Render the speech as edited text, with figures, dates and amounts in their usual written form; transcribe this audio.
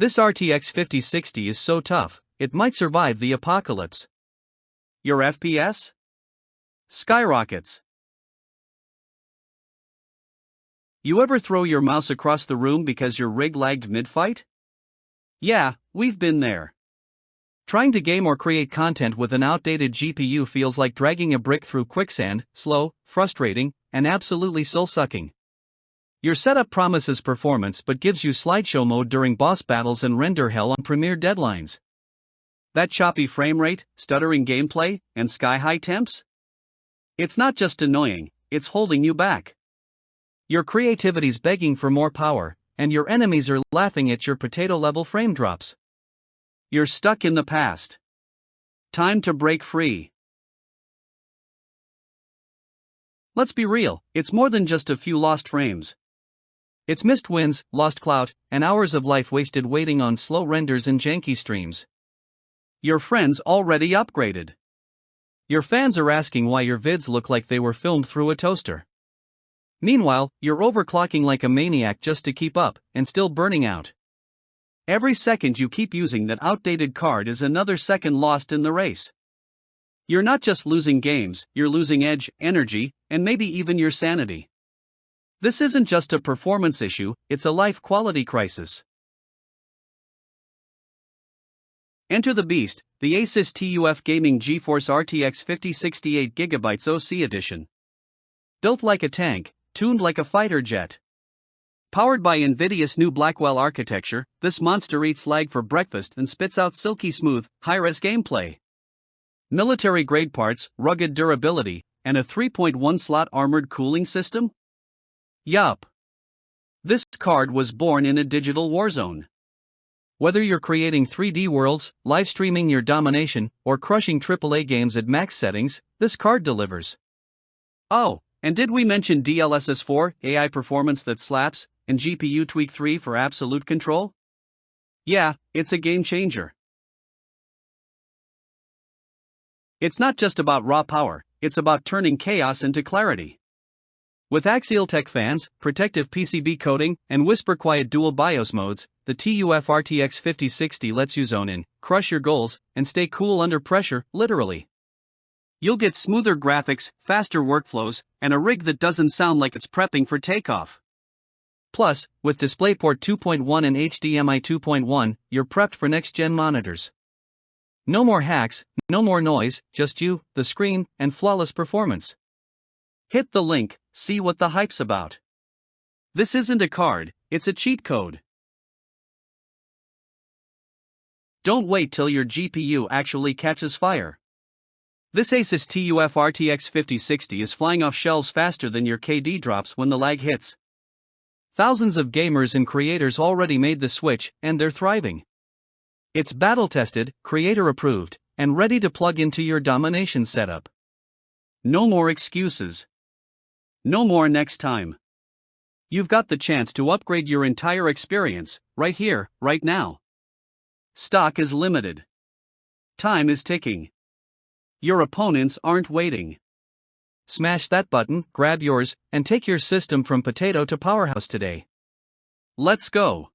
This RTX 5060 is so tough, it might survive the apocalypse. Your FPS? Skyrockets. You ever throw your mouse across the room because your rig lagged mid-fight? Yeah, we've been there. Trying to game or create content with an outdated GPU feels like dragging a brick through quicksand, slow, frustrating, and absolutely soul-sucking. Your setup promises performance but gives you slideshow mode during boss battles and render hell on premiere deadlines. That choppy frame rate, stuttering gameplay, and sky-high temps? It's not just annoying, it's holding you back. Your creativity's begging for more power, and your enemies are laughing at your potato-level frame drops. You're stuck in the past. Time to break free. Let's be real, it's more than just a few lost frames. It's missed wins, lost clout, and hours of life wasted waiting on slow renders and janky streams. Your friends already upgraded. Your fans are asking why your vids look like they were filmed through a toaster. Meanwhile, you're overclocking like a maniac just to keep up, and still burning out. Every second you keep using that outdated card is another second lost in the race. You're not just losing games, you're losing edge, energy, and maybe even your sanity. This isn't just a performance issue, it's a life quality crisis. Enter the beast, the Asus TUF Gaming GeForce RTX 5068 GB OC Edition. Built like a tank, tuned like a fighter jet. Powered by NVIDIA's new Blackwell architecture, this monster eats lag for breakfast and spits out silky smooth, high-res gameplay. Military-grade parts, rugged durability, and a 3.1-slot armored cooling system? Yup. This card was born in a digital warzone. Whether you're creating 3D worlds, live streaming your domination, or crushing AAA games at max settings, this card delivers. Oh, and did we mention DLSS 4, AI performance that slaps, and GPU Tweak 3 for absolute control? Yeah, it's a game changer. It's not just about raw power, it's about turning chaos into clarity. With Axial-tech fans, protective PCB coating, and whisper-quiet dual BIOS modes, the TUF RTX 5060 lets you zone in, crush your goals, and stay cool under pressure, literally. You'll get smoother graphics, faster workflows, and a rig that doesn't sound like it's prepping for takeoff. Plus, with DisplayPort 2.1 and HDMI 2.1, you're prepped for next-gen monitors. No more hacks, no more noise, just you, the screen, and flawless performance. Hit the link, see what the hype's about. This isn't a card, it's a cheat code. Don't wait till your GPU actually catches fire. This Asus TUF RTX 5060 is flying off shelves faster than your KD drops when the lag hits. Thousands of gamers and creators already made the switch, and they're thriving. It's battle-tested, creator-approved, and ready to plug into your domination setup. No more excuses. No more next time. You've got the chance to upgrade your entire experience, right here, right now. Stock is limited. Time is ticking. Your opponents aren't waiting. Smash that button, grab yours, and take your system from potato to powerhouse today. Let's go.